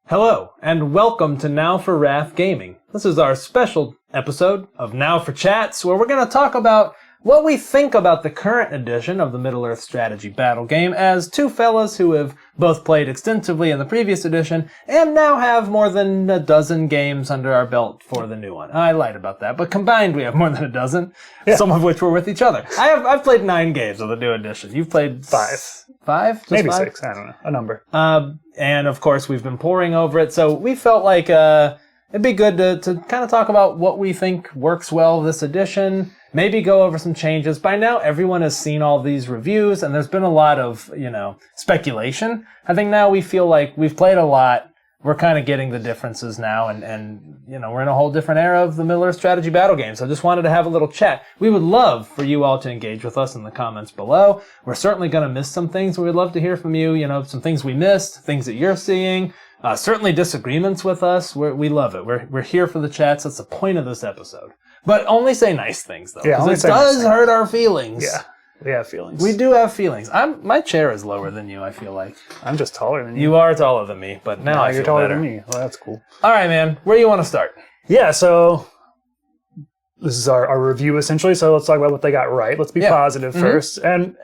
Hello, and welcome to Now for Wrath Gaming. This is our special episode of Now for Chats, where we're going to talk about what we think about the current edition of the Middle-earth strategy battle game as two fellas who have both played extensively in the previous edition and now have more than a dozen games under our belt for the new one. I lied about that, but combined we have more than a dozen, some of which were with each other. I've played 9 games of the new edition. You've played 5. 5? Just Maybe 5? 6, I don't know. A number. And of course we've been poring over it, so we felt like it'd be good to kind of talk about what we think works well this edition, maybe go over some changes. By now everyone has seen all these reviews and there's been a lot of, speculation. I think now we feel like we've played a lot. We're kind of getting the differences now and we're in a whole different era of the Middle-earth strategy battle game. So I just wanted to have a little chat. We would love for you all to engage with us in the comments below. We're certainly going to miss some things. We'd love to hear from you, some things we missed, things that you're seeing, certainly disagreements with us. We love it. We're here for the chats. That's the point of this episode. But only say nice things though. Yeah, because it does hurt our feelings. Yeah. We have feelings. We do have feelings. My chair is lower than you, I feel like. I'm just taller than you. You are taller than me, but now I feel you're taller better. than me. Well, that's cool. All right, man. Where do you want to start? Yeah, so this is our review essentially. So let's talk about what they got right. Let's be positive first. And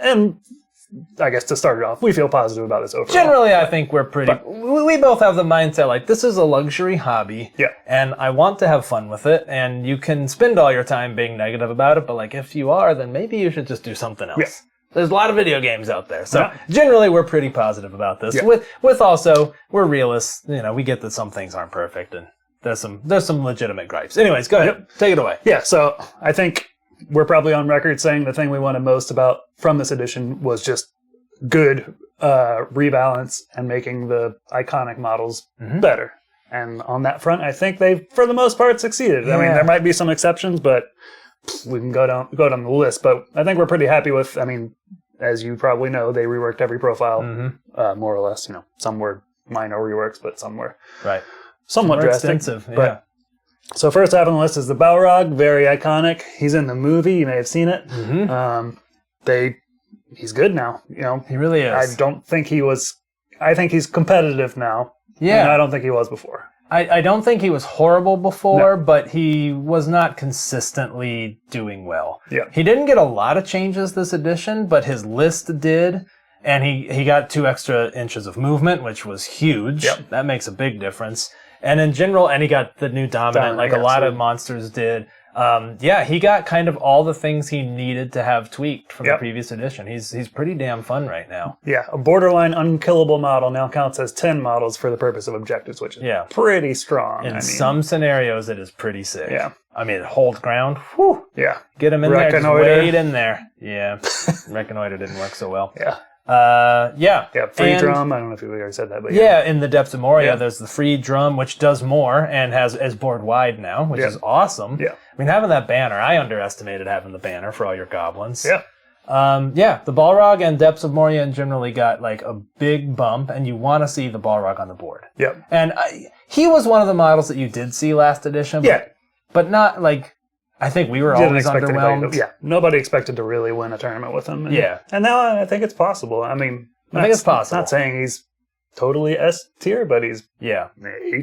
I guess to start it off, we feel positive about this overall. Generally, I think we're pretty... We both have the mindset, like, this is a luxury hobby. Yeah. And I want to have fun with it. And you can spend all your time being negative about it. But, like, if you are, then maybe you should just do something else. Yeah. There's a lot of video games out there. So, generally, we're pretty positive about this. Yeah. With also, we're realists. We get that some things aren't perfect. And there's some legitimate gripes. Anyways, go ahead. Take it away. Yeah, so I think we're probably on record saying the thing we wanted most about from this edition was just good rebalance and making the iconic models better. And on that front, I think they've, for the most part, succeeded. Yeah. I mean, there might be some exceptions, but we can go down the list. But I think we're pretty happy with, as you probably know, they reworked every profile, more or less. Some were minor reworks, but some were somewhat drastic. Extensive, yeah. But, so first half on the list is the Balrog, very iconic. He's in the movie. You may have seen it. He's good now. He really is. I don't think he was. I think he's competitive now. Yeah. And I don't think he was before. I don't think he was horrible before, but he was not consistently doing well. Yeah. He didn't get a lot of changes this edition, but his list did. And he got 2 extra inches of movement, which was huge. Yep. That makes a big difference. And in general, and he got the new dominant, like a lot of monsters did. He got kind of all the things he needed to have tweaked from the previous edition. He's pretty damn fun right now. Yeah, a borderline unkillable model now counts as 10 models for the purpose of objectives, which is pretty strong. In some scenarios, it is pretty sick. Yeah. Hold ground. Whew. Yeah. Get him in there, just wade in there. Yeah. Reconnoiter didn't work so well. Yeah. Free drum. I don't know if we already said that, but in the Depths of Moria, there's the free drum, which does more and is board wide now, which is awesome. Yeah. Having that banner, I underestimated having the banner for all your goblins. Yeah. The Balrog and Depths of Moria generally got like a big bump, and you want to see the Balrog on the board. Yeah. And he was one of the models that you did see last edition. But not like... I think we were always underwhelmed. Nobody expected to really win a tournament with him. And now I think it's possible. I think it's possible. Not saying he's totally S tier, but he's A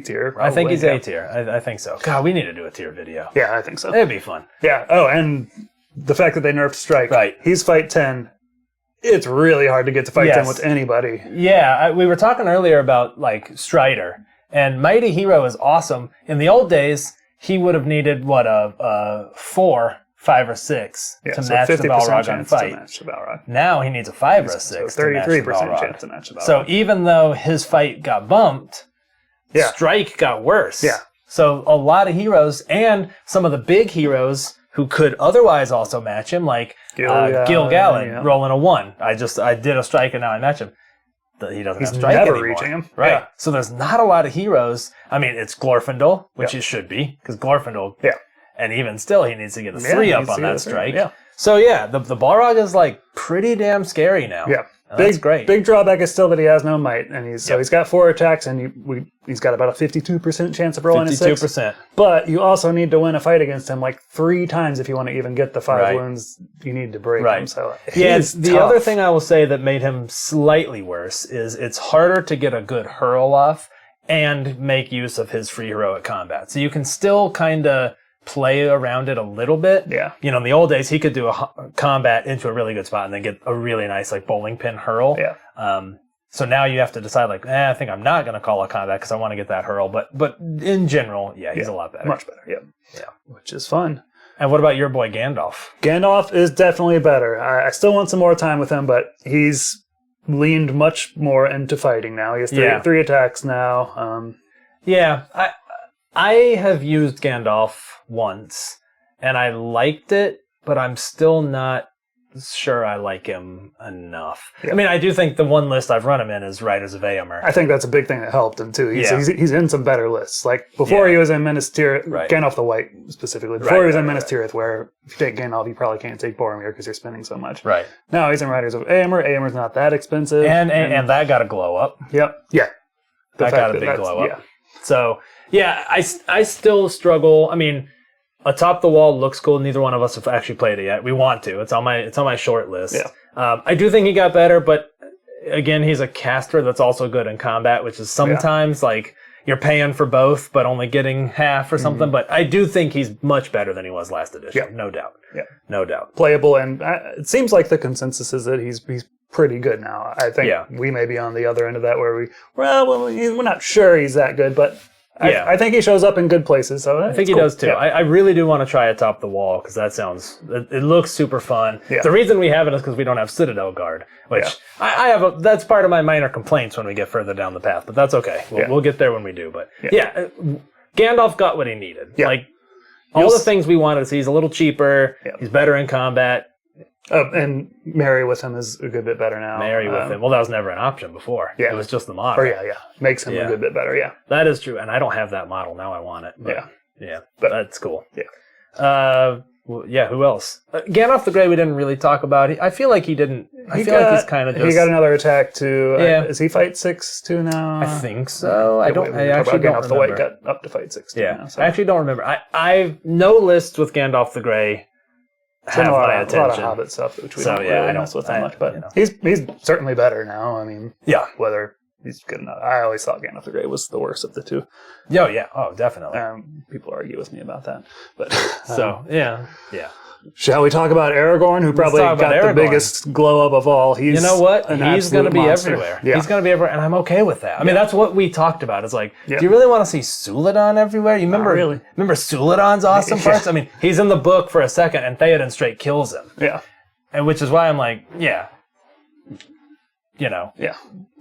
tier. I think he's A tier. I think so. God, we need to do a tier video. Yeah, I think so. It'd be fun. Yeah. Oh, and the fact that they nerfed Strike. Right. He's fight 10. It's really hard to get to fight 10 with anybody. Yeah, we were talking earlier about like Strider, and Mighty Hero is awesome. In the old days, he would have needed, a 4, 5, or 6 to match the Balrog on fight. Now he needs a 5 or a 6 so 33% to match the Balrog. Chance to match the Balrog. So even though his fight got bumped, Strike got worse. Yeah. So a lot of heroes, and some of the big heroes who could otherwise also match him, like Gil-galad, rolling a 1. I did a Strike and now I match him. He doesn't have Strike never anymore. Reaching him. Right. Yeah. So there's not a lot of heroes. It's Glorfindel, which it should be, because Glorfindel, and even still, he needs to get a 3 up on that Strike. Yeah. So the Balrog is like pretty damn scary now. Yeah. That's great. Big drawback is still that he has no might, and he's got 4 attacks, and he's got about a 52% chance of rolling a 6. 52%. But you also need to win a fight against him like 3 times if you want to even get the 5 wounds you need to break him. So the other thing I will say that made him slightly worse is it's harder to get a good hurl off, and make use of his free heroic combat. So you can still kind of play around it a little bit. Yeah. You know, in the old days, he could do a combat into a really good spot and then get a really nice like bowling pin hurl. Yeah. So now you have to decide like, I think I'm not going to call a combat because I want to get that hurl. But in general, he's a lot better. Much better. Yeah. Which is fun. And what about your boy Gandalf? Gandalf is definitely better. I still want some more time with him, but he's leaned much more into fighting now. He has three attacks now. I have used Gandalf once, and I liked it, but I'm still not sure I like him enough. Yeah. I mean, I do think the one list I've run him in is Riders of Éomer. I think that's a big thing that helped him, too. He's in some better lists. Like, before he was in Minas Tirith, Gandalf the White, specifically. Before he was in Minas Tirith, where if you take Gandalf, you probably can't take Boromir because you're spending so much. Right. Now he's in Riders of Éomer. Éomer's not that expensive. And that got a glow up. Yep. Yeah. That got a big glow up. Yeah. So, I still struggle. I mean, Atop the Wall looks cool. Neither one of us have actually played it yet. We want to. It's on my short list. Yeah. I do think he got better, but again, he's a caster that's also good in combat, which is sometimes like you're paying for both, but only getting half or something. Mm-hmm. But I do think he's much better than he was last edition. Yeah. No doubt. Yeah. No doubt. Playable, and it seems like the consensus is that he's pretty good now. I think we may be on the other end of that where we're not sure he's that good, but I think he shows up in good places. So I think he does too. Yeah. I really do want to try Atop the Wall because it looks super fun. Yeah. The reason we have it is because we don't have Citadel Guard, which I have. That's part of my minor complaints when we get further down the path, but that's okay. We'll get there when we do. But Gandalf got what he needed. Yeah. Like all the things we wanted to see. He's a little cheaper. Yeah. He's better in combat. And marry with him is a good bit better now. Marry with him. Well, that was never an option before. Yeah. It was just the model. Makes him a good bit better, That is true, and I don't have that model. Now I want it. But, but that's cool. Yeah. Who else? Gandalf the Grey we didn't really talk about. I feel like he didn't... I feel like he's kind of just... He got another attack too. Yeah. Does he fight 6 now? I think so. I actually don't remember. The White got up to fight 6 now. So. I actually don't remember. I've no lists with Gandalf the Grey. Have my attention. A lot of Hobbit stuff, which we don't really mess with that much. But he's certainly better now. I mean, whether he's good enough. I always thought Gandalf the Grey was the worst of the two. Oh, definitely. People argue with me about that. But Shall we talk about Aragorn, who probably got the biggest glow up of all? You know what? He's going to be everywhere. Yeah. He's going to be everywhere, and I'm okay with that. I mean, that's what we talked about. It's like, do you really want to see Súladon everywhere? You remember? Remember Súladon's awesome parts? I mean, he's in the book for a second, and Theoden straight kills him. Yeah, and which is why I'm like,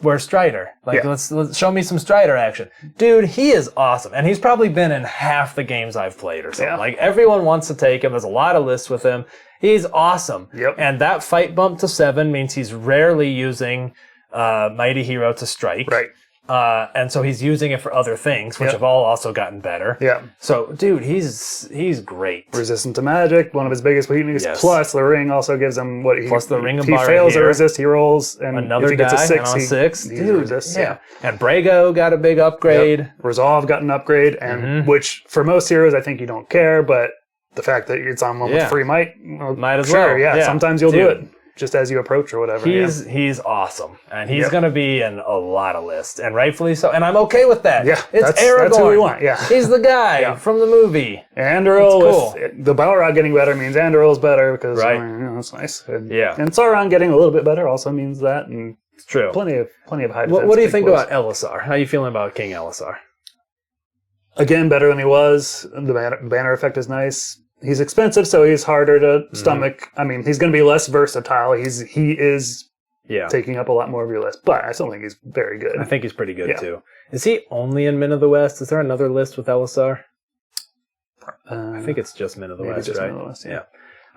where's Strider? Like, let's show me some Strider action. Dude, he is awesome. And he's probably been in half the games I've played or something. Yeah. Like, everyone wants to take him. There's a lot of lists with him. He's awesome. Yep. And that fight bump to 7 means he's rarely using Mighty Hero to strike. Right. And so he's using it for other things, which have all also gotten better. Yeah. So, dude, he's great. Resistant to magic, one of his biggest weaknesses. Yes. Plus, the ring also gives him what he... Plus the ring of he fails to resist, he rolls, and another if he gets die, a 6, and on a 6 he resists. Yeah. And Brago got a big upgrade. Yep. Resolve got an upgrade, and which, for most heroes, I think you don't care, but the fact that it's on one with free might as well. Yeah. Sometimes you'll do it. Just as you approach or whatever. He's awesome. And he's going to be in a lot of lists. And rightfully so. And I'm okay with that. Yeah. It's Aragorn. That's who we want. Yeah. He's the guy from the movie. Anduril, cool. The Balrog getting better means Anduril's better because that's nice. And Sauron getting a little bit better also means that. And it's true. Plenty of high defense. What do you think about Elisar? How are you feeling about King Elisar? Again, better than he was. The banner effect is nice. He's expensive, so he's harder to stomach. I mean, he's going to be less versatile. He is taking up a lot more of your list, but I still think he's very good. I think he's pretty good too. Is he only in Men of the West? Is there another list with Elisar? I think it's just Men of the West, right? Men of the West, yeah.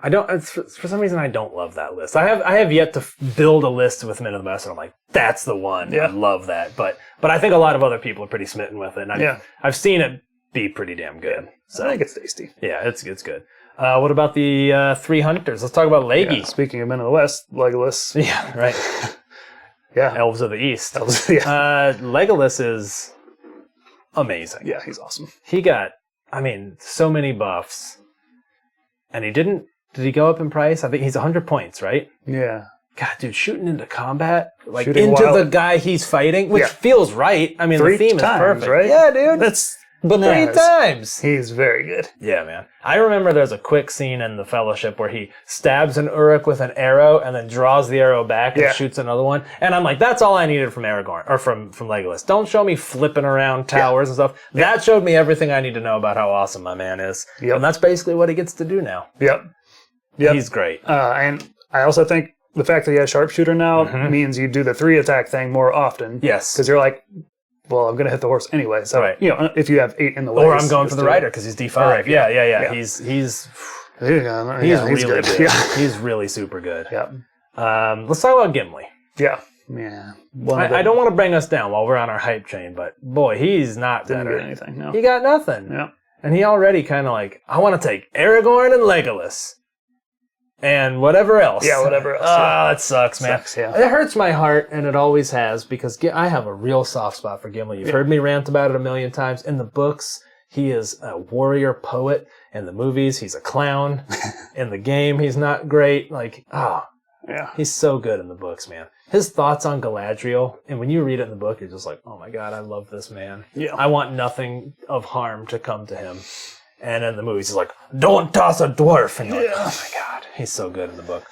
I don't. For some reason, I don't love that list. I have yet to build a list with Men of the West, and I'm like, that's the one. Yeah. I love that. But I think a lot of other people are pretty smitten with it. And I've seen it be pretty damn good. So I think it's tasty. Yeah, it's good. What about the 3 hunters? Let's talk about Legi. Yeah, speaking of Men of the West, Legolas. Yeah, right. Elves of the East. Legolas is amazing. Yeah, he's awesome. He got, so many buffs. And he didn't... Did he go up in price? I think he's 100 points, right? Yeah. God, dude, shooting into combat, like Shooting into wild. the guy he's fighting, which feels right. I mean, 3 the theme times, is perfect. right? Yeah, dude. That's 3 bananas. times. He's very good. Yeah, man. I remember there's a quick scene in The Fellowship where he stabs an Uruk with an arrow and then draws the arrow back and shoots another one. And I'm like, that's all I needed from Aragorn, or from Legolas. Don't show me flipping around towers and stuff. That showed me everything I need to know about how awesome my man is. Yep. And that's basically what he gets to do now. Yep. He's great. And I also think the fact that he has sharpshooter now means you do the 3 attack thing more often. Yes. Because you're like, well, I'm going to hit the horse anyway. So, if you have 8 in the way. Or I'm going for the rider because he's D5. Right, yeah. He's really good. good. Yeah. He's really super good. Yeah. Let's talk about Gimli. Yeah. Yeah. I don't want to bring us down while we're on our hype train, but boy, he's not Didn't better. get anything. No. He got nothing. Yeah. And he already kind of like, I want to take Aragorn and Legolas. And whatever else. Yeah, whatever else. That sucks, man. Sucks, yeah. It hurts my heart, and it always has, because I have a real soft spot for Gimli. You've heard me rant about it a million times. In the books, he is a warrior poet. In the movies, he's a clown. In the game, he's not great. Like, he's so good in the books, man. His thoughts on Galadriel, and when you read it in the book, you're just like, oh my God, I love this man. Yeah. I want nothing of harm to come to him. And in the movies, he's like, don't toss a dwarf. And you're like, oh my God, he's so good in the book.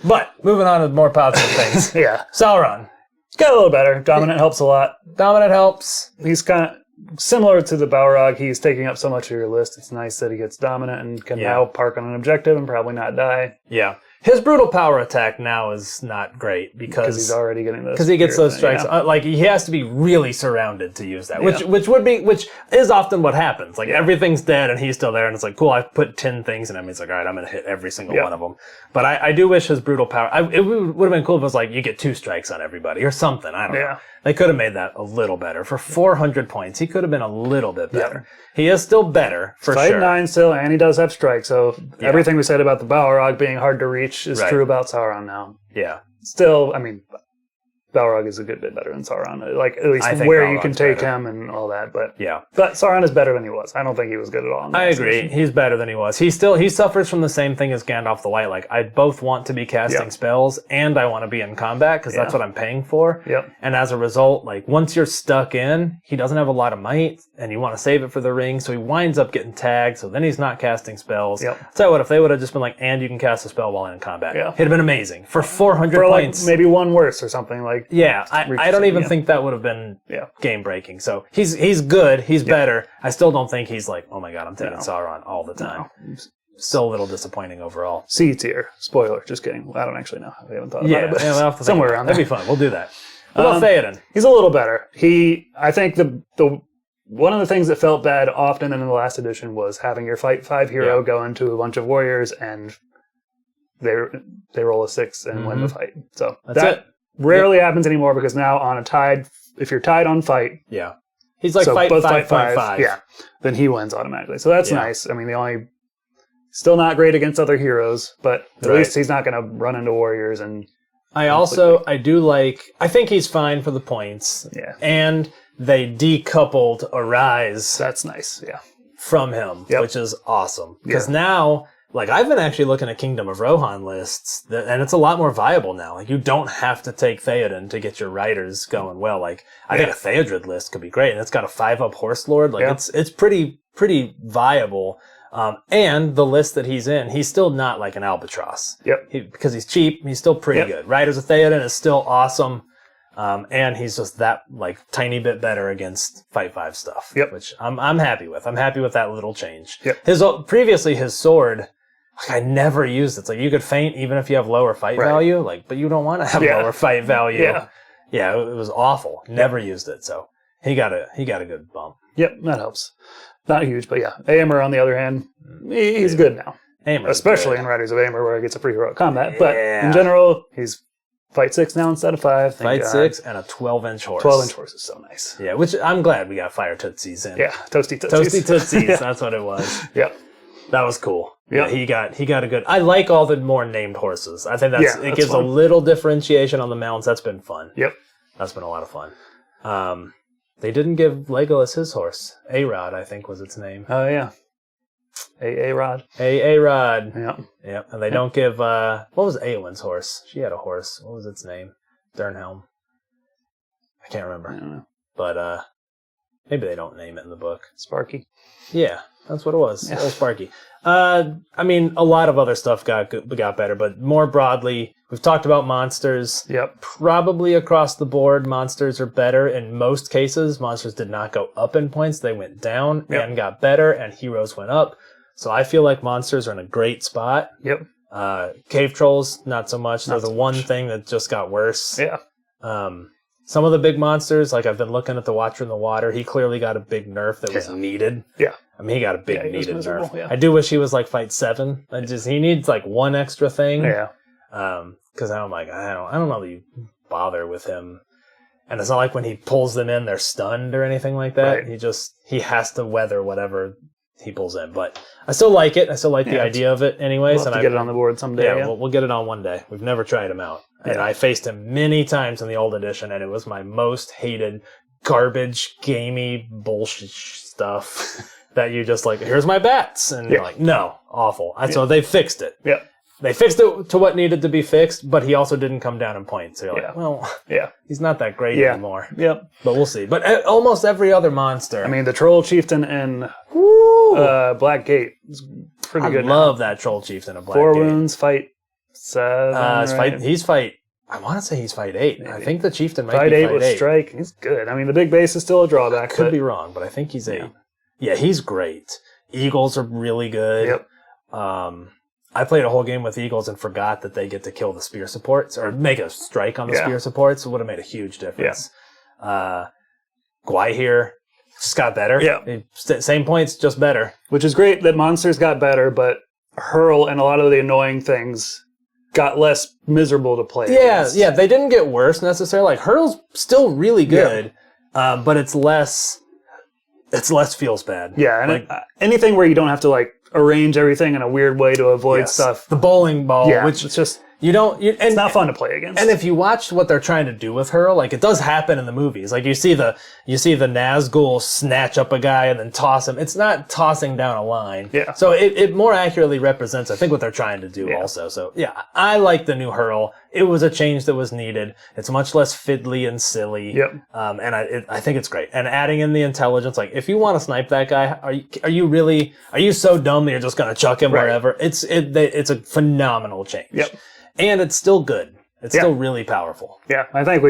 But moving on to more positive things. Sauron. He's got a little better. Dominant helps a lot. Dominant helps. He's kind of similar to the Balrog. He's taking up so much of your list. It's nice that he gets dominant and can now park on an objective and probably not die. Yeah. His brutal power attack now is not great because he's already getting those. Because he gets those strikes. Like he has to be really surrounded to use that, which is often what happens. Like everything's dead and he's still there, and it's like, cool. I put 10 things in him. He's like, all right, I'm gonna hit every single one of them. But I do wish his brutal power. It would have been cool if it was like you get 2 strikes on everybody or something. I don't know. They could have made that a little better. For 400 points, he could have been a little bit better. He is still better, for Fight sure. 9 still, and he does have strikes. So everything we said about the Balrog being hard to reach is true about Sauron now. Yeah. Still, I mean, Balrog is a good bit better than Sauron. Like, at least where you can take him and all that. But but Sauron is better than he was. I don't think he was good at all. I agree. He's better than he was. He suffers from the same thing as Gandalf the White. Like, I both want to be casting spells and I want to be in combat because that's what I'm paying for. And as a result, like, once you're stuck in, he doesn't have a lot of might and you want to save it for the ring. So he winds up getting tagged. So then he's not casting spells. So what if they would have just been like, and you can cast a spell while in combat? It'd have been amazing. For 400 points. Like maybe one worse or something like. Yeah, I don't even think that would have been game breaking. So he's good, he's better. I still don't think he's like, oh my God, I'm taking Sauron all the time. Still a little disappointing overall. C tier. Spoiler. Just kidding. I don't actually know. We haven't thought about it. But we'll have to somewhere around there. That'd be fun. We'll do that. What about Theoden? He's a little better. I think the one of the things that felt bad often in the last edition was having your fight 5 hero go into a bunch of warriors and they roll a 6 and win the fight. So that's it. Rarely happens anymore because now on a tied, if you're tied on fight, he's like fight both 5.5, then he wins automatically. So that's nice. I mean, still not great against other heroes, but at least he's not going to run into warriors and. I think he's fine for the points. And they decoupled Arise. That's nice. From him, which is awesome because now. Like, I've been actually looking at Kingdom of Rohan lists, and it's a lot more viable now. Like, you don't have to take Theoden to get your riders going well. Like, I think a Theodred list could be great, and it's got a 5-up Horse Lord. Like, it's pretty viable. And the list that he's in, he's still not like an Albatross. Because he's cheap, he's still pretty good. Riders of Theoden is still awesome. And he's just that, like, tiny bit better against Fight 5 stuff. Which I'm happy with. I'm happy with that little change. Previously, his sword... Like, I never used it. It's like you could feint even if you have lower fight value. Like, but you don't want to have lower fight value. It was awful. Never used it. So he got a good bump. That helps. Not huge, but Aemir on the other hand, he's good now. Especially in Riders of Aemir where he gets a free heroic combat. But in general, he's fight 6 now instead of 5. Fight 6 and a 12-inch horse. 12-inch horse is so nice. Yeah, which I'm glad we got Fire Tootsies in. Toasty Tootsies. Toasty Tootsies. That's what it was. That was cool. He got a good. I like all the more named horses. I think it gives fun. A little differentiation on the mounts. That's been fun. That's been a lot of fun. They didn't give Legolas his horse. A-Rod, I think, was its name. Oh yeah. A Rod. A Rod. Yeah. Yep. And they don't give what was Eowyn's horse? She had a horse. What was its name? Durnhelm. I can't remember. I don't know. But maybe they don't name it in the book. Sparky. Yeah, that's what it was. Yeah. Old Sparky. I mean, a lot of other stuff got better, but more broadly, we've talked about monsters. Yep. Probably across the board, monsters are better. In most cases, monsters did not go up in points. They went down and got better, and heroes went up. So I feel like monsters are in a great spot. Yep. Cave trolls, not so much. They're Not the so one much. thing that just got worse. Yeah. Some of the big monsters, like I've been looking at the Watcher in the Water, he clearly got a big nerf that was needed. Yeah. I mean, he got a big he was needed miserable, nerf. yeah. I do wish he was like fight 7. He needs like one extra thing. Yeah. Because I'm like, I don't know that you bother with him. And it's not like when he pulls them in, they're stunned or anything like that. Right. He has to weather whatever he pulls in. But I still like it. I still like the idea of it anyways. We'll have to get it on the board someday. Yeah, we'll get it on one day. We've never tried him out. And I faced him many times in the old edition, and it was my most hated garbage, gamey bullshit stuff that you just like, here's my bats. And you're like, no, awful. So they fixed it. Yeah. They fixed it to what needed to be fixed, but he also didn't come down in points. So you're like, well, he's not that great anymore. Yep. But we'll see. But almost every other monster. I mean, the Troll Chieftain in Black Gate is pretty good. I love that Troll Chieftain of Black 4 Gate. wounds, fight 7. Right? He's fight. I want to say he's fight 8. Maybe. I think the Chieftain might fight be 8 fight with 8. strike. He's good. I mean, the big base is still a drawback. Could be wrong, but I think he's 8. Yeah, he's great. Eagles are really good. Yep. I played a whole game with Eagles and forgot that they get to kill the spear supports or make a strike on the spear supports. It would have made a huge difference. Gwai just got better. Yeah. Same points, just better. Which is great that monsters got better, but Hurl and a lot of the annoying things got less miserable to play against. Yeah, they didn't get worse necessarily. Like Hurl's still really good, but it's less feels bad. Yeah, and anything where you don't have to like arrange everything in a weird way to avoid stuff. The bowling ball, which it's just it's not fun to play against. And if you watch what they're trying to do with Hurl, like it does happen in the movies. Like you see the Nazgul snatch up a guy and then toss him. It's not tossing down a line. Yeah. So it more accurately represents, I think, what they're trying to do also. So yeah, I like the new Hurl. It was a change that was needed. It's much less fiddly and silly. Yep. And I think it's great. And adding in the intelligence, like if you want to snipe that guy, are you so dumb that you're just gonna chuck him wherever? It's a phenomenal change. Yep. And it's still good. It's still really powerful. Yeah, I think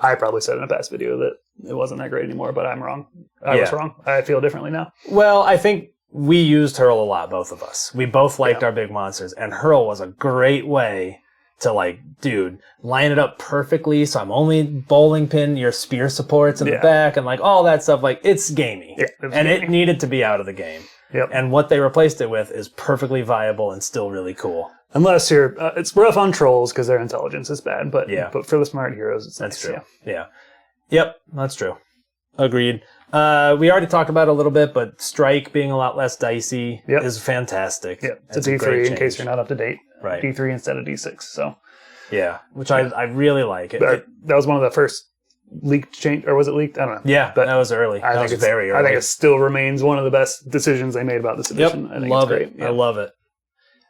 I probably said in a past video that it wasn't that great anymore, but I'm wrong. I was wrong. I feel differently now. Well, I think we used Hurl a lot, both of us. We both liked our big monsters, and Hurl was a great way to line it up perfectly. So I'm only bowling pin your spear supports in the back and like all that stuff. Like it's gamey, it needed to be out of the game. Yep. And what they replaced it with is perfectly viable and still really cool. Unless you're, it's rough on trolls because their intelligence is bad, but for the smart heroes, it's that's nice, true. Yeah. Yep, that's true. Agreed. We already talked about it a little bit, but strike being a lot less dicey is fantastic. Yep. It's a D3 in case you're not up to date. Right. D3 instead of D6. So. Yeah, which I really like. That was one of the first leaked change, or was it leaked? I don't know. Yeah, but that was early. I think it's very early. I think it still remains one of the best decisions they made about this edition. Yep, I think love it's great. it. Yeah. I love it.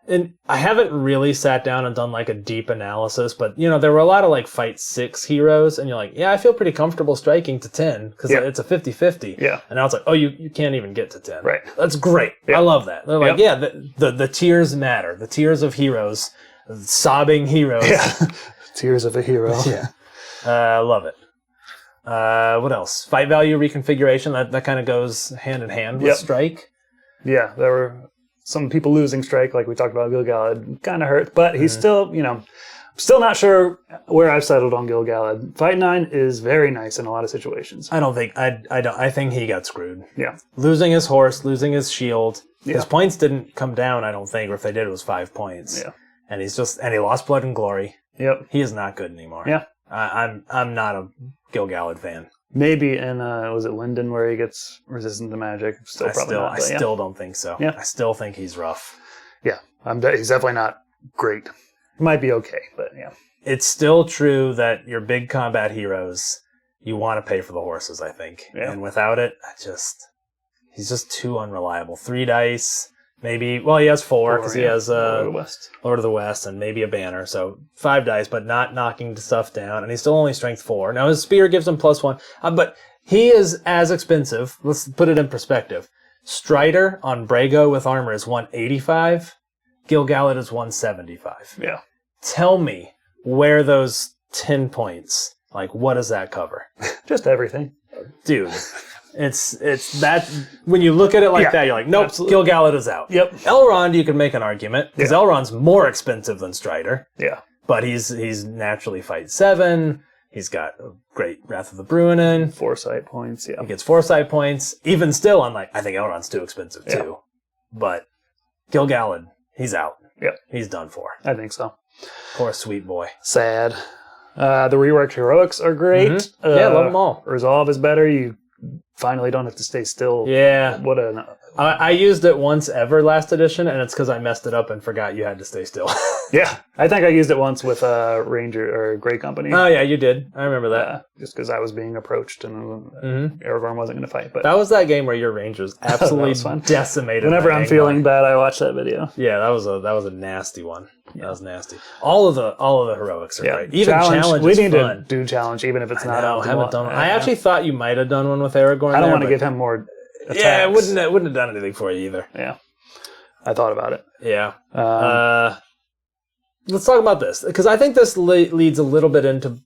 And I haven't really sat down and done like a deep analysis, but there were a lot of like fight 6 heroes, and you're like, yeah, I feel pretty comfortable striking to 10 because it's a 50-50. Yeah. And now it's like, oh, you can't even get to 10. Right. That's great. Yeah. I love that. They're like, the tiers matter. The tiers of heroes, sobbing heroes. Yeah. Tears of a hero. Yeah. Love it. What else? Fight value reconfiguration. That kind of goes hand in hand with strike. Yeah, there were some people losing strike, like we talked about Gil-galad, kind of hurt, but he's still, still not sure where I've settled on Gil-galad. Fight 9 is very nice in a lot of situations. I think he got screwed. Yeah. Losing his horse, losing his shield. His points didn't come down, I don't think, or if they did, it was 5 points. Yeah. And he lost blood and glory. Yep. He is not good anymore. Yeah. I'm not a Gil-galad fan. Maybe in, was it Linden where he gets resistant to magic? I still don't think so. Yeah. I still think he's rough. Yeah. He's definitely not great. Might be okay, but yeah. It's still true that your big combat heroes, you want to pay for the horses, I think. Yeah. And without it, he's just too unreliable. 3 dice, Maybe, well, he has 4 because he has Lord of the West. Lord of the West and maybe a banner. So 5 dice, but not knocking stuff down. And he's still only strength 4. Now his spear gives him +1, but he is as expensive. Let's put it in perspective. Strider on Brago with armor is 185. Gil-galad is 175. Yeah. Tell me where those 10 points, like, what does that cover? Just everything. Dude. It's that when you look at it like that, you're like, nope, absolutely. Gil-galad is out. Yep. Elrond, you can make an argument because Elrond's more expensive than Strider. Yeah. But he's naturally fight 7. He's got a great Wrath of the Bruinen. Foresight points. Yeah. He gets foresight points. Even still, I'm like, I think Elrond's too expensive too. But Gil-galad, he's out. Yep. He's done for. I think so. Poor sweet boy. Sad. The reworked heroics are great. Mm-hmm. Yeah, love them all. Resolve is better. You finally don't have to stay still. Yeah. What an... I used it once ever last edition, and it's because I messed it up and forgot you had to stay still. Yeah. I think I used it once with Ranger or Grey Company. Oh, yeah, you did. I remember that. Just because I was being approached and Aragorn wasn't going to fight. But that was that game where your Rangers absolutely decimated. Whenever I'm feeling bad, I watch that video. Yeah, that was a nasty one. Yeah. That was nasty. All of the heroics are great. Even challenge we is need fun. to do challenge, even if it's not. I haven't done one. I actually thought you might have done one with Aragorn. I don't want to give him more attacks. Yeah, it wouldn't have done anything for you either. Yeah, I thought about it. Yeah. Let's talk about this because I think this leads a little bit into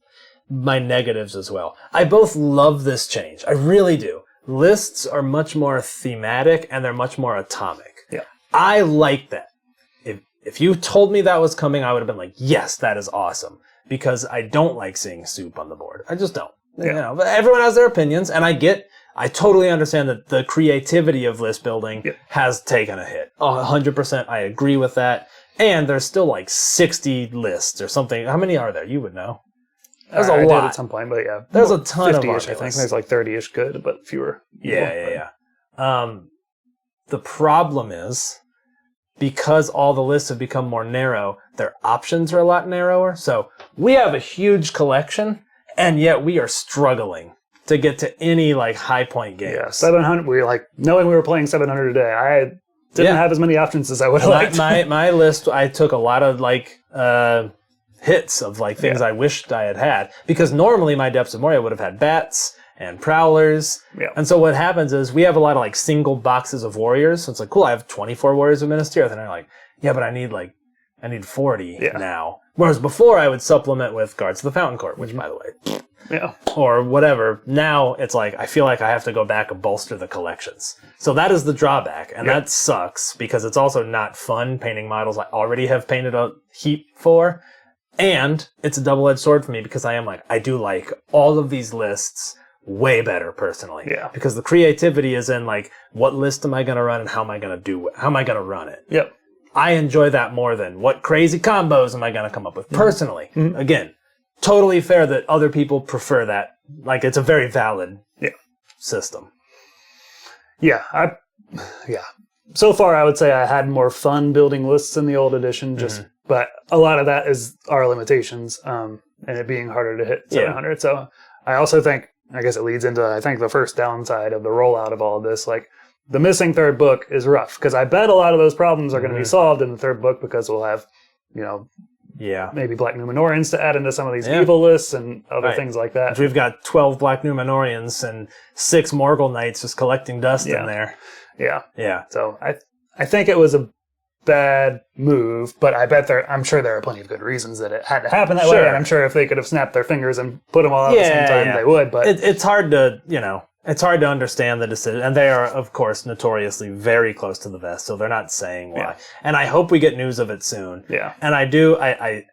my negatives as well. I both love this change. I really do. Lists are much more thematic and they're much more atomic. Yeah, I like that. If you told me that was coming, I would have been like, yes, that is awesome. Because I don't like seeing soup on the board. I just don't. Yeah. You know, but everyone has their opinions, and I totally understand that the creativity of list building has taken a hit. 100%, I agree with that. And there's still like 60 lists or something. How many are there? You would know. There's a lot. At some point, but yeah. There's a ton of 50-ish, I think. There's like 30-ish good, but fewer. Yeah. The problem is, because all the lists have become more narrow, their options are a lot narrower. So we have a huge collection, and yet we are struggling to get to any like high point games. Yeah, 700. We were like knowing we were playing 700 a day. I didn't have as many options as I would have liked. My list, I took a lot of like hits of like things I wished I had because normally my Depths of Moria would have had bats and prowlers. Yeah. And so what happens is we have a lot of like single boxes of warriors. So it's like, cool, I have 24 warriors of Minas Tirith. And I'm like, yeah, but I need 40 now. Whereas before I would supplement with Guards of the Fountain Court, which by the way, or whatever. Now it's like, I feel like I have to go back and bolster the collections. So that is the drawback. And that sucks because it's also not fun painting models I already have painted a heap for. And it's a double-edged sword for me because I do like all of these lists way better personally. Yeah. Because the creativity is in like, what list am I going to run and how am I going to run it? Yep. I enjoy that more than what crazy combos am I going to come up with personally. Mm-hmm. Again, totally fair that other people prefer that. Like, it's a very valid system. Yeah. So far, I would say I had more fun building lists in the old edition, but a lot of that is our limitations, and it being harder to hit 700. Yeah. So I also think, I guess it leads into, I think, the first downside of the rollout of all of this. Like, the missing third book is rough, because I bet a lot of those problems are going to be solved in the third book, because we'll have, maybe Black Numenorians to add into some of these evil lists and other things like that. We've got 12 Black Numenorians and 6 Morgul Knights just collecting dust in there. Yeah. So I think it was a bad move, but I'm sure there are plenty of good reasons that it had to happen that way, and I'm sure if they could have snapped their fingers and put them all out at the same time, they would. But it's hard to, it's hard to understand the decision, and they are, of course, notoriously very close to the vest, so they're not saying why. Yeah. And I hope we get news of it soon. Yeah. And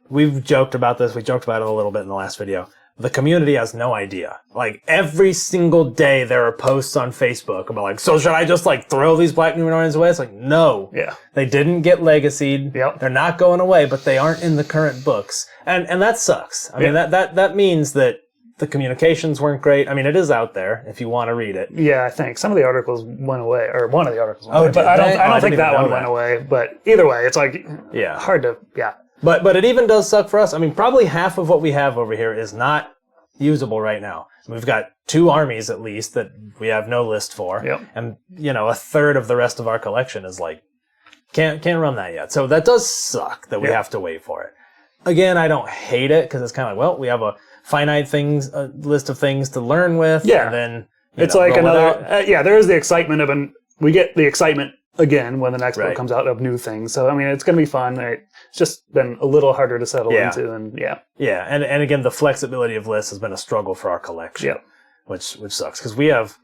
we've joked about this. We joked about it a little bit in the last video. The community has no idea. Like, every single day there are posts on Facebook about like, so should I just like throw these Black Numenorians away? It's like, no. Yeah. They didn't get legacied. Yep. They're not going away, but they aren't in the current books. And that sucks. I mean, that means that the communications weren't great. I mean, it is out there if you want to read it. Yeah, I think some of the articles went away, or one of the articles went away. But I don't think that one went away. But either way, it's like hard to But it even does suck for us. I mean, probably half of what we have over here is not usable right now. We've got 2 armies at least that we have no list for. Yep. And, a third of the rest of our collection is like Can't run that yet. So that does suck that we have to wait for it. Again, I don't hate it because it's kind of like, well, we have a finite list of things to learn with. Yeah. And then it's like another, there is the excitement of we get the excitement again when the next book comes out of new things. So, I mean, it's going to be fun. It's just been a little harder to settle into. And Yeah. And again, the flexibility of lists has been a struggle for our collection, which sucks because we have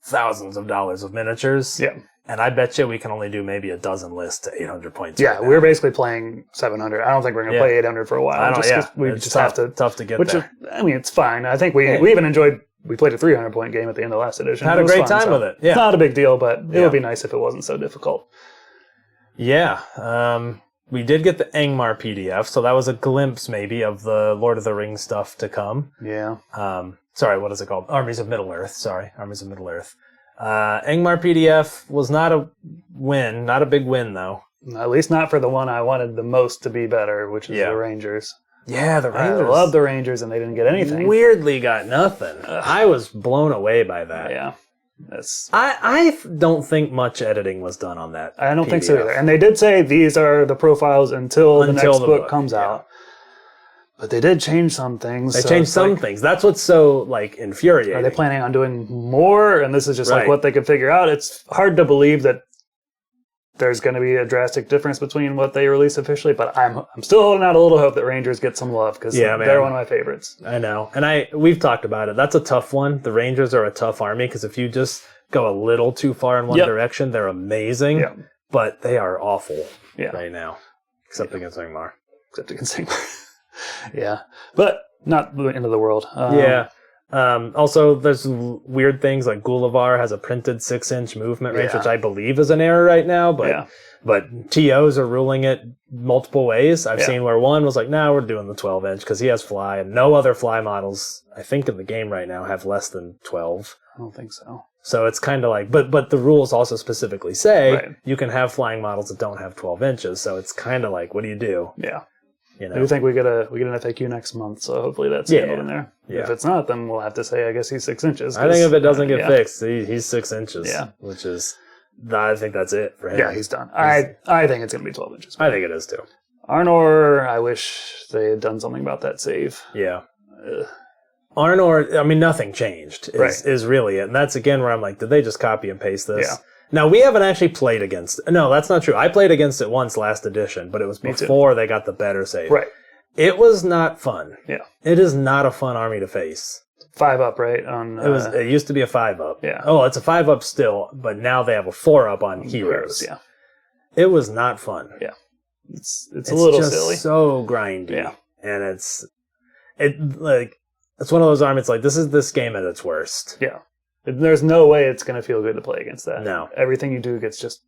thousands of dollars of miniatures. Yeah. And I bet you we can only do maybe a dozen lists to 800 points. Yeah, we're basically playing 700. I don't think we're going to play 800 for a while. We just have to. Tough to get there. I mean, it's fine. I think we even enjoyed. We played a 300-point game at the end of last edition. Had a great time with it. Yeah, it's not a big deal, but it would be nice if it wasn't so difficult. Yeah, we did get the Angmar PDF, so that was a glimpse maybe of the Lord of the Rings stuff to come. Yeah. Sorry, what is it called? Armies of Middle-earth. Armies of Middle-earth. Angmar PDF was not a win, not a big win though. At least not for the one I wanted the most to be better, which is the Rangers. Yeah, the Rangers. I love the Rangers, and they didn't get anything. Weirdly got nothing. I was blown away by that. Yeah. I don't think much editing was done on that. I don't PDF. think so either. And they did say these are the profiles until the next book comes out. But they did change some things. They changed some things. That's what's so infuriating. Are they planning on doing more? And this is just what they could figure out. It's hard to believe that there's going to be a drastic difference between what they release officially. But I'm still holding out a little hope that Rangers get some love because they're one of my favorites. I know, and we've talked about it. That's a tough one. The Rangers are a tough army because if you just go a little too far in one direction, they're amazing. Yep. But they are awful right now, except against Ingmar. Yeah, but not the end of the world. Also, there's weird things like Gulavar has a printed 6-inch movement range, which I believe is an error right now. But TOs are ruling it multiple ways. I've seen where one was like, "No, we're doing the 12-inch because he has fly, and no other fly models I think in the game right now have less than 12." I don't think so. So it's kind of like, but the rules also specifically say you can have flying models that don't have 12 inches. So it's kind of like, what do you do? Yeah. I do think we get an FAQ next month, so hopefully that's handled in there. Yeah. If it's not, then we'll have to say, I guess he's 6 inches. I think if it doesn't get fixed, he's 6 inches. Yeah. Which is, I think that's it for him. Yeah, he's done. I think it's going to be 12 inches. I think it is too. Arnor, I wish they had done something about that save. Yeah. Arnor, I mean, nothing changed is really it. And that's again where I'm like, did they just copy and paste this? Yeah. Now, we haven't actually played against it. No, that's not true. I played against it once last edition, but it was before they got the better save. Right. It was not fun. Yeah. It is not a fun army to face. 5-up, right? It used to be a 5-up. Yeah. Oh, it's a 5-up still, but now they have a 4-up on heroes. Yeah. It was not fun. Yeah. It's a little just silly. So grindy. Yeah. And it's one of those armies like this game at its worst. Yeah. There's no way it's going to feel good to play against that. No. Everything you do gets just,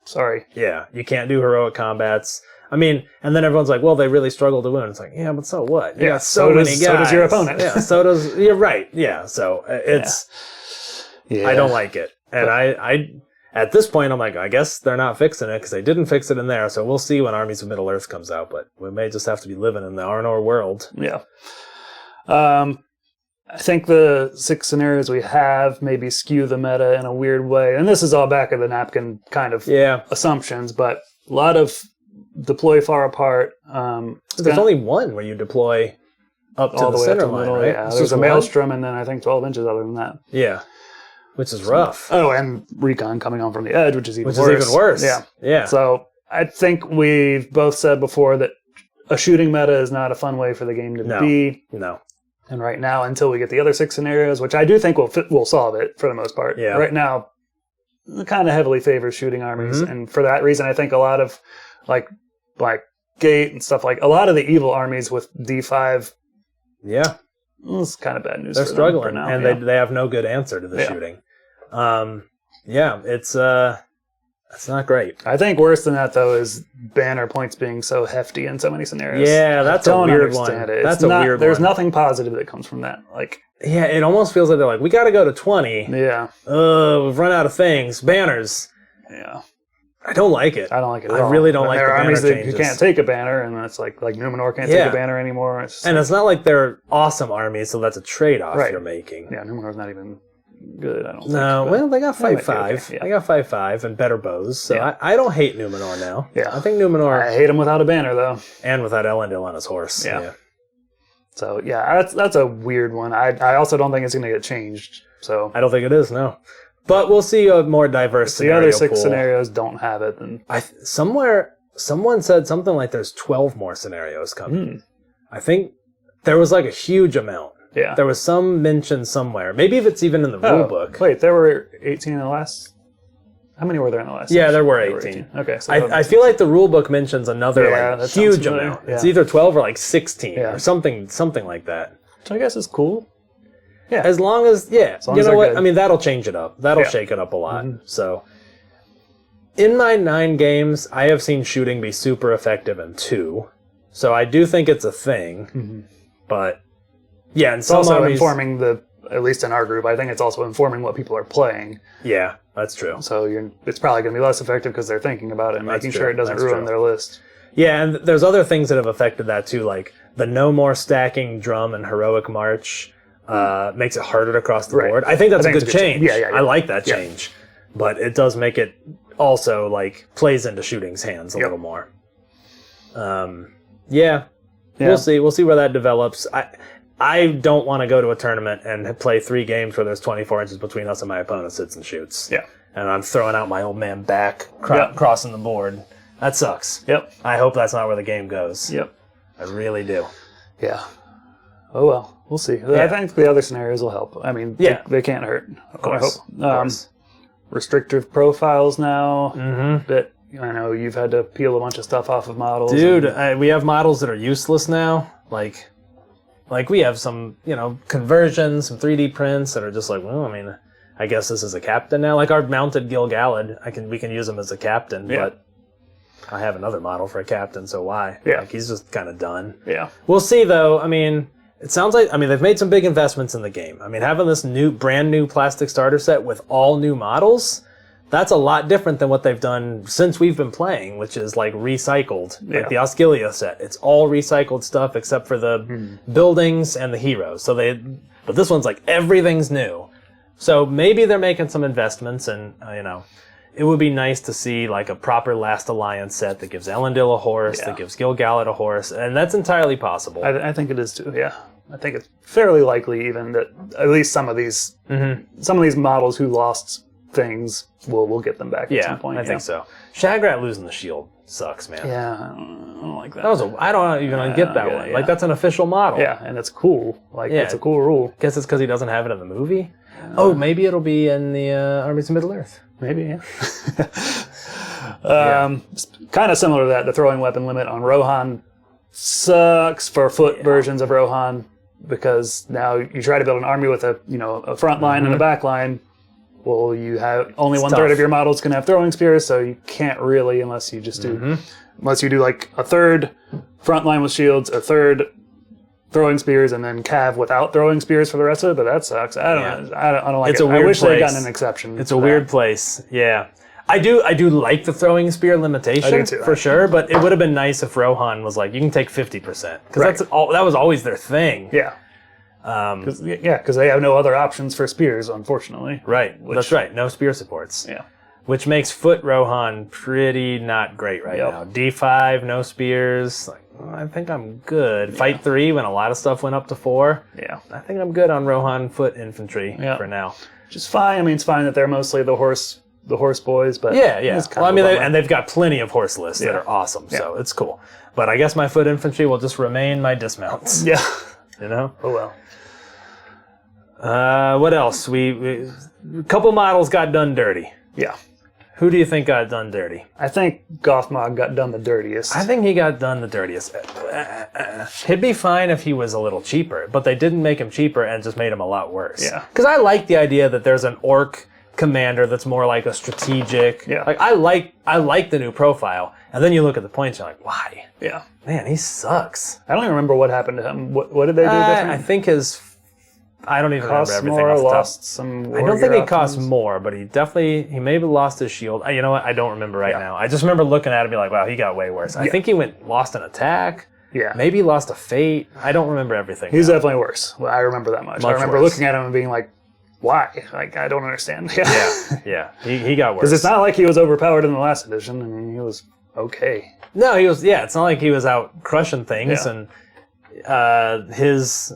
sorry. Yeah. You can't do heroic combats. I mean, and then everyone's like, well, they really struggle to win. It's like, yeah, but so what? You got so many guys. So does your opponent. Yeah, you're right. Yeah, so it's, I don't like it. And I at this point, I'm like, I guess they're not fixing it because they didn't fix it in there. So we'll see when Armies of Middle-earth comes out, but we may just have to be living in the Arnor world. Yeah. I think the 6 scenarios we have maybe skew the meta in a weird way. And this is all back of the napkin kind of assumptions, but a lot of deploy far apart. There's only one where you deploy up to the center line, right? Yeah, there's a Maelstrom and then I think 12 inches other than that. Yeah, which is rough. Oh, and Recon coming on from the edge, which is even worse. Yeah. So I think we've both said before that a shooting meta is not a fun way for the game to be. No. And right now, until we get the other 6 scenarios, which I do think will solve it for the most part. Yeah. Right now, it kind of heavily favors shooting armies. Mm-hmm. And for that reason, I think a lot of like Gate and stuff a lot of the evil armies with D5. Yeah. It's kind of bad news. They're for struggling them for now. And they have no good answer to the shooting. It's not great. I think worse than that, though, is banner points being so hefty in so many scenarios. Yeah, that's a weird one. That's a weird one. There's nothing positive that comes from that. Yeah, it almost feels like they're like, we got to go to 20. Yeah. We've run out of things. Banners. Yeah. I don't like it. I don't like it at all. I really don't like the banner changes. There are armies that you can't take a banner, and it's like Numenor can't take a banner anymore. It's not like they're awesome armies, so that's a trade-off you're making. Yeah, Numenor's not even good, I don't think. No, but well, they got might be 5/5. okay, yeah. They got 5/5 and better bows. So Yeah. I don't hate Numenor now. Yeah. I think Numenor I hate him without a banner, though. and without Elendil on his horse. Yeah. So, yeah, that's a weird one. I also don't think it's going to get changed. So I don't think it is, no. But we'll see a more diverse the scenario other 6 pool. scenarios don't have it. Then Somewhere, someone said something like there's 12 more scenarios coming. I think there was like a huge amount. yeah. There was some mention somewhere. Maybe if it's even in the rule book. Wait, there were 18 in the last. How many were there in the last? Yeah, section? there were 18. Okay, so I feel like the rule book mentions another Yeah, like that sounds huge familiar. amount. Yeah. It's either 12 or like 16 Yeah. or something like that. which I guess is cool. Yeah, As long as, long you as know they're what? good. I mean, that'll change it up. That'll Yeah. shake it up a lot. So, in my 9 games, I have seen shooting be super effective in 2. So I do think it's a thing. But yeah, and it's some also armies, informing at least in our group. I think it's also informing what people are playing. yeah, that's true. So it's probably going to be less effective because they're thinking about it and making true. sure it doesn't That's ruin true. their list. Yeah, and there's other things that have affected that too, like the no more stacking drum and heroic march makes it harder to cross the Right. board. I think that's I a think good it's a good change. change. Yeah. I like that Yeah. change, but it does make it also like plays into shooting's hands a Yep. little more. Yeah, we'll see. We'll see where that develops. I don't want to go to a tournament and play 3 games where there's 24 inches between us and my opponent sits and shoots. Yeah. And I'm throwing out my old man back, Yep. crossing the board. That sucks. Yep. I hope that's not where the game goes. Yep. I really do. Yeah. Oh well, we'll see. I think the other scenarios will help. I mean, Yeah. they can't hurt. Of course. I hope. Of course. Restrictive profiles now. That I know you've had to peel a bunch of stuff off of models. Dude, we have models that are useless now. Like we have some, conversions, some 3D prints that are just like, well, I mean, I guess this is a captain now. Like our mounted Gil-galad, we can use him as a captain, but I have another model for a captain, so why? Yeah. Like he's just kind of done. Yeah. We'll see though. I mean, it sounds like, they've made some big investments in the game. I mean, having this brand new plastic starter set with all new models, that's a lot different than what they've done since we've been playing, which is like recycled. Yeah. Like the Osgiliath set. It's all recycled stuff except for the buildings and the heroes. But this one's like everything's new. So maybe they're making some investments and, it would be nice to see like a proper Last Alliance set that gives Elendil a horse, that gives Gil-galad a horse, and that's entirely possible. I think it is too. Yeah. I think it's fairly likely even that at least some of these models who lost things will get them back at some point. I think so. Shagrat losing the shield sucks, man. Yeah, I don't like that. I don't even get that one. yeah. Like that's an official model. Yeah, and it's cool. Like it's a cool rule. Guess it's because he doesn't have it in the movie. Oh, maybe it'll be in the Armies of Middle Earth. Maybe, yeah. Kind of similar to that, the throwing weapon limit on Rohan sucks for foot versions of Rohan because now you try to build an army with a front line and a back line. Well, you have only 1/3 tough. of your models can have throwing spears, so you can't really unless you just do like a third front line with shields, a third throwing spears, and then cav without throwing spears for the rest of it. But that sucks. I don't like It's it. a weird I wish they'd place. gotten an exception. It's a weird place. Yeah. I do like the throwing spear limitation I do too. for sure, but it would have been nice if Rohan was like, you can take 50%. Because that was always their thing. Yeah. Because they have no other options for spears, unfortunately. Right. That's right. No spear supports. Yeah. Which makes foot Rohan pretty not great right now. D5, no spears. Like, I think I'm good. Fight 3 when a lot of stuff went up to 4. Yeah. I think I'm good on Rohan foot infantry for now. Which is fine. I mean, it's fine that they're mostly the horse boys, but Yeah. it's kind Well, of a bummer. and they've got plenty of horse lists that are awesome, so it's cool. But I guess my foot infantry will just remain my dismounts. Yeah. Oh well. What else? We a couple models got done dirty. Yeah. Who do you think got done dirty? I think Gothmog got done the dirtiest. I think he got done the dirtiest. He'd be fine if he was a little cheaper, but they didn't make him cheaper and just made him a lot worse. Yeah. Because I like the idea that there's an orc commander that's more like a strategic. Yeah. Like I like the new profile, and then you look at the points, you're like, why? Yeah. Man, he sucks. I don't even remember what happened to him. What did they do different? I think I don't even Cost remember everything more, off the top. lost some. I don't think warrior he cost options. more, but he maybe lost his shield. You know what? I don't remember now. I just remember looking at it and be like, wow, he got way worse. I think he lost an attack. Yeah. Maybe he lost a fate. I don't remember everything. He's now. definitely worse. Well, I remember that much. I remember worse. looking at him and being like, why? Like, I don't understand. Yeah. He got worse. Because it's not like he was overpowered in the last edition. I mean, he was okay. No, he was. Yeah, it's not like he was out crushing things. Yeah. And his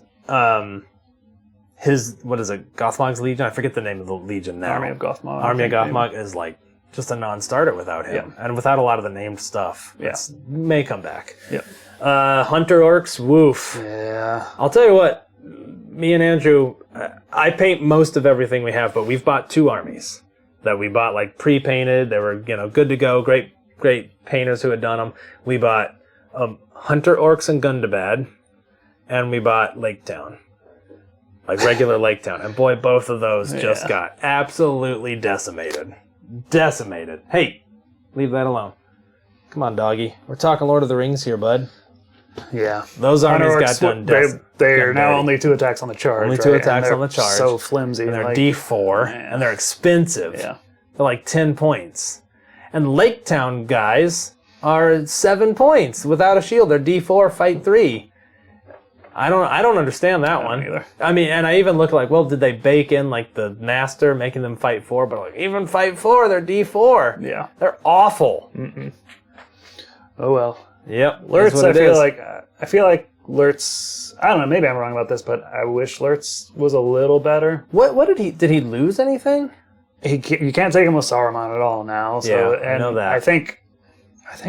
what is it? Gothmog's Legion. I forget the name of the Legion now. Army of Gothmog. Army of Gothmog is like just a non-starter without him, and without a lot of the named stuff. Yeah. It may come back. Yeah. Hunter Orcs. Woof. Yeah. I'll tell you what. Me and Andrew, I paint most of everything we have, but we've bought 2 armies that we bought like pre-painted. They were good to go. Great painters who had done them. We bought Hunter Orcs and Gundabad, and we bought Lake Town, like regular Lake Town. And boy, both of those just got absolutely decimated. Hey, leave that alone. Come on, doggy. We're talking Lord of the Rings here, bud. Yeah. Those armies got done. They're now only 2 attacks on the charge. Only 2 attacks on the charge. So flimsy. And they're D4, and they're expensive. Yeah. They're like 10 points. And Lake Town guys are 7 points without a shield. They're D4, fight 3. I don't understand that one either. I mean, and I even look like, well, did they bake in like the master making them fight 4? But like, even fight 4, they're D4. Yeah. They're awful. Oh well. Yep. Lurtz, I feel like Lurtz, I don't know, maybe I'm wrong about this, but I wish Lurtz was a little better. What did he lose anything? You can't take him with Sauron at all now. So, I know that. I think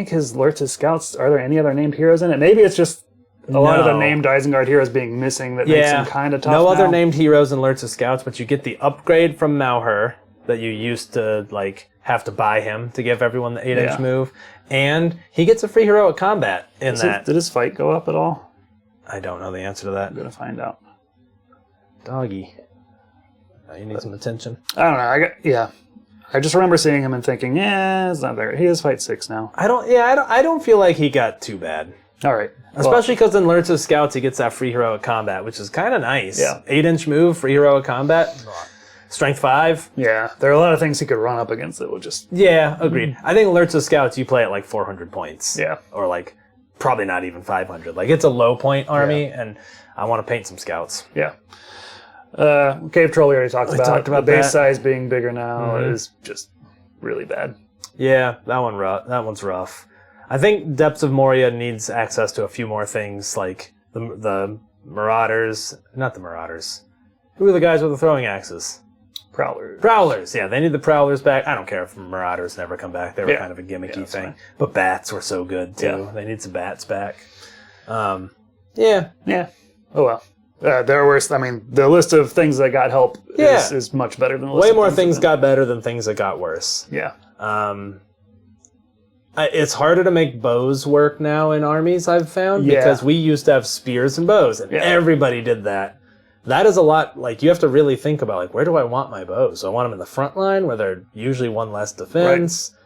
his Lurtz's scouts, are there any other named heroes in it? Maybe it's just a lot of the named Isengard heroes being missing that makes him kind of tough. No other now. named heroes in Lurtz's scouts, but you get the upgrade from Malher that you used to like have to buy him to give everyone the 8-inch move. And he gets a free heroic combat in that. Did his fight go up at all? I don't know the answer to that. I'm going to find out. Doggy. You need some attention. I don't know. I just remember seeing him and thinking, it's not there. He is fight 6 now. I don't feel like he got too bad. All right. Especially because in Lurtz's scouts he gets that free heroic combat, which is kind of nice. Yeah. 8-inch move, free heroic combat. Strength 5. Yeah, there are a lot of things he could run up against that would just... Yeah, agreed. I think Lurtz's scouts, you play at like 400 points. Yeah. Or like, probably not even 500. Like, it's a low point army, and I want to paint some scouts. Yeah. Cave Troll we already talked about. The base size being bigger now is just really bad. Yeah, that one's rough. I think Depths of Moria needs access to a few more things, like the Marauders. Not the Marauders. Who are the guys with the throwing axes? Prowlers, yeah, they need the Prowlers back. I don't care if Marauders never come back. They were kind of a gimmicky thing. Fine. But Bats were so good, too. Yeah. They need some Bats back. Yeah. Oh, well. There were, the list of things that got help is much better than the list Way more things got better than things that got worse. Yeah. It's harder to make bows work now in armies, I've found, because we used to have spears and bows, and everybody did that. That is a lot, like, you have to really think about, like, where do I want my bows? Do I want them in the front line, where they're usually 1 less defense?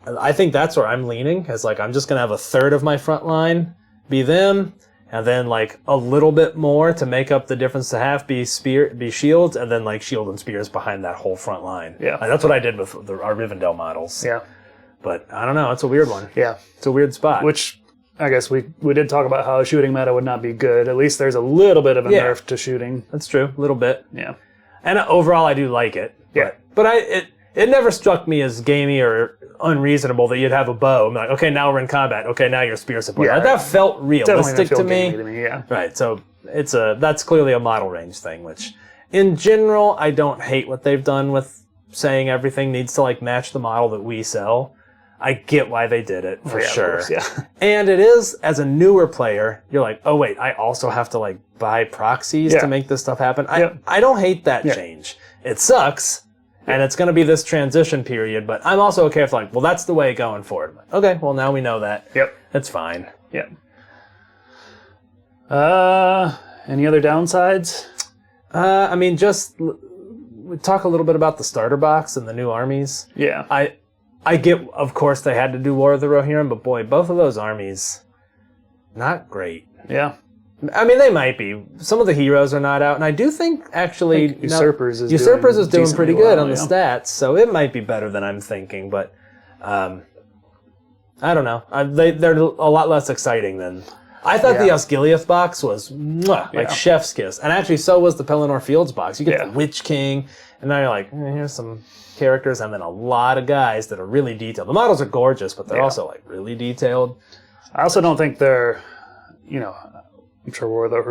Right. I think that's where I'm leaning, is, like, I'm just going to have a third of my front line be them, and then, like, a little bit more to make up the difference to half be shields, and then, like, shield and spears behind that whole front line. Yeah. Like, that's what I did with our Rivendell models. Yeah. But, I don't know, it's a weird one. Yeah. It's a weird spot. Which... I guess we did talk about how shooting meta would not be good. At least there's a little bit of a nerf to shooting. That's true, a little bit. Yeah. And overall, I do like it. Yeah. But it never struck me as gamey or unreasonable that you'd have a bow. I'm like, okay, now we're in combat. Okay, now you're spear support. Yeah, that felt realistic to me. Yeah. Right. So that's clearly a model range thing. Which, in general, I don't hate what they've done with saying everything needs to like match the model that we sell. I get why they did it, for sure. Of course, And it is, as a newer player, you're like, oh wait, I also have to like buy proxies to make this stuff happen. I don't hate that change. It sucks, and it's going to be this transition period, but I'm also okay with like, well, that's the way going forward. Okay, well, now we know that. Yep. It's fine. Yep. Any other downsides? Just we talk a little bit about the starter box and the new armies. Yeah. I get, of course, they had to do War of the Rohirrim, but boy, both of those armies, not great. Yeah. They might be. Some of the heroes are not out, and I do think, actually... Usurpers is doing pretty good on the stats, so it might be better than I'm thinking, but I don't know. They're a lot less exciting than... I thought the Osgiliath box was like chef's kiss. And actually, so was the Pelennor Fields box. You get the Witch King, and now you're like, here's some characters, and then a lot of guys that are really detailed. The models are gorgeous, but they're also like really detailed. I also don't think they're, I'm sure War of the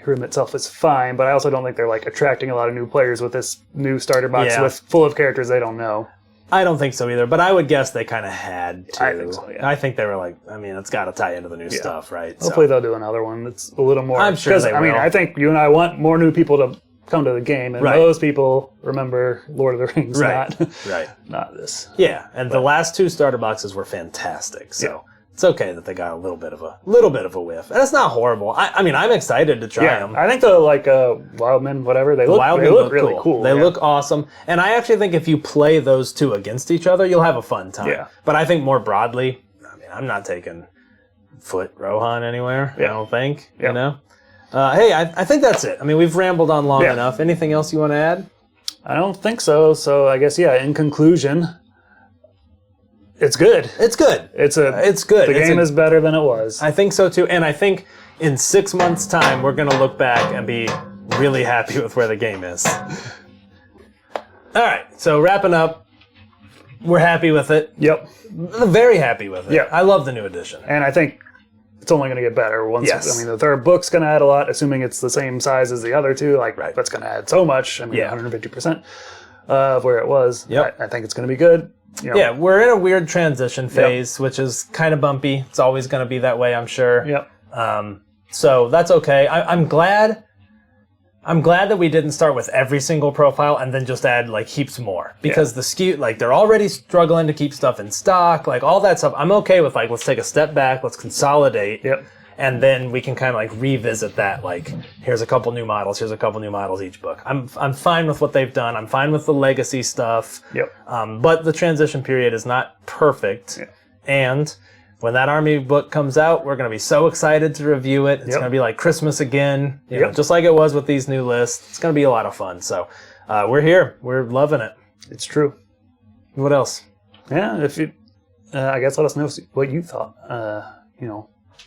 Room itself is fine, but I also don't think they're like attracting a lot of new players with this new starter box full of characters they don't know. I don't think so either, but I would guess they kind of had to. I think so, yeah. I think they were like, it's got to tie into the new stuff, right? Hopefully they'll do another one that's a little more. I'm sure they will. I think you and I want more new people to come to the game, and those people remember Lord of the Rings, not this. Yeah, and the last 2 starter boxes were fantastic, so it's okay that they got a little bit of a whiff, and it's not horrible. I'm excited to try them. I think the Wildmen, whatever, they look really cool. They look awesome, and I actually think if you play those 2 against each other, you'll have a fun time. Yeah. But I think more broadly, I'm not taking Foot Rohan anywhere. I don't think. Hey, I think that's it. We've rambled on long enough. Anything else you want to add? I don't think so. So I guess in conclusion, it's good. It's good. It's good. The game is better than it was. I think so too, and I think in 6 months' time we're going to look back and be really happy with where the game is. All right, so wrapping up, we're happy with it. Yep. Very happy with it. Yep. I love the new edition, and I think it's only going to get better. The third book's going to add a lot, assuming it's the same size as the other 2. That's going to add so much. 150% of where it was. Yep. I think it's going to be good. Yeah, we're in a weird transition phase, which is kind of bumpy. It's always going to be that way, I'm sure. Yep. So that's okay. I'm glad that we didn't start with every single profile and then just add heaps more, because the SKU, they're already struggling to keep stuff in stock, all that stuff. I'm okay with let's take a step back, let's consolidate. Yep. And then we can kind of revisit that. Here's a couple new models. Here's a couple new models each book. I'm fine with what they've done. I'm fine with the legacy stuff. Yep. But the transition period is not perfect. Yep. And when that army book comes out, we're going to be so excited to review it. It's going to be like Christmas again, just like it was with these new lists. It's going to be a lot of fun. So we're here. We're loving it. It's true. What else? Yeah. If you, I guess, let us know what you thought.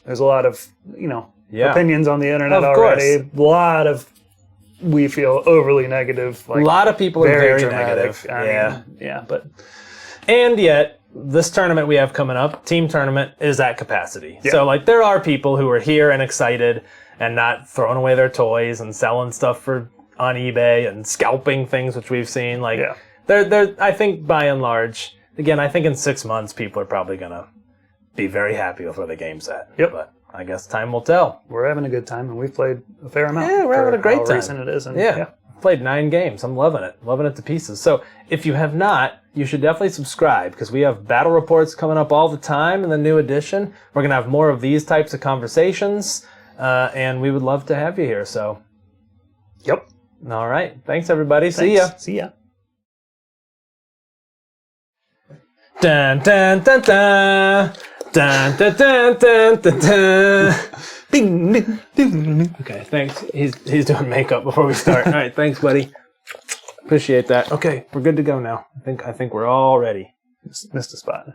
There's a lot of, opinions on the internet already. A lot of, we feel, overly negative. A lot of people are very dramatic. negative. And yet, this tournament we have coming up, team tournament, is at capacity. Yeah. So, there are people who are here and excited and not throwing away their toys and selling stuff on eBay and scalping things, which we've seen. They're, I think, by and large, again, I think in 6 months, people are probably going to be very happy with where the game's at. Yep. But I guess time will tell. We're having a good time, and we've played a fair amount. Yeah, we're having a great time. How recent it is. And, played 9 games. I'm loving it to pieces. So if you have not, you should definitely subscribe, because we have battle reports coming up all the time in the new edition. We're going to have more of these types of conversations, and we would love to have you here. So, yep. All right. Thanks, everybody. Thanks. See ya. Dun dun dun dun. Dun dun dun dun dun dun. Bing, ding, ding. Okay, thanks. He's doing makeup before we start. All right, thanks, buddy. Appreciate that. Okay, we're good to go now. I think we're all ready. Missed a spot.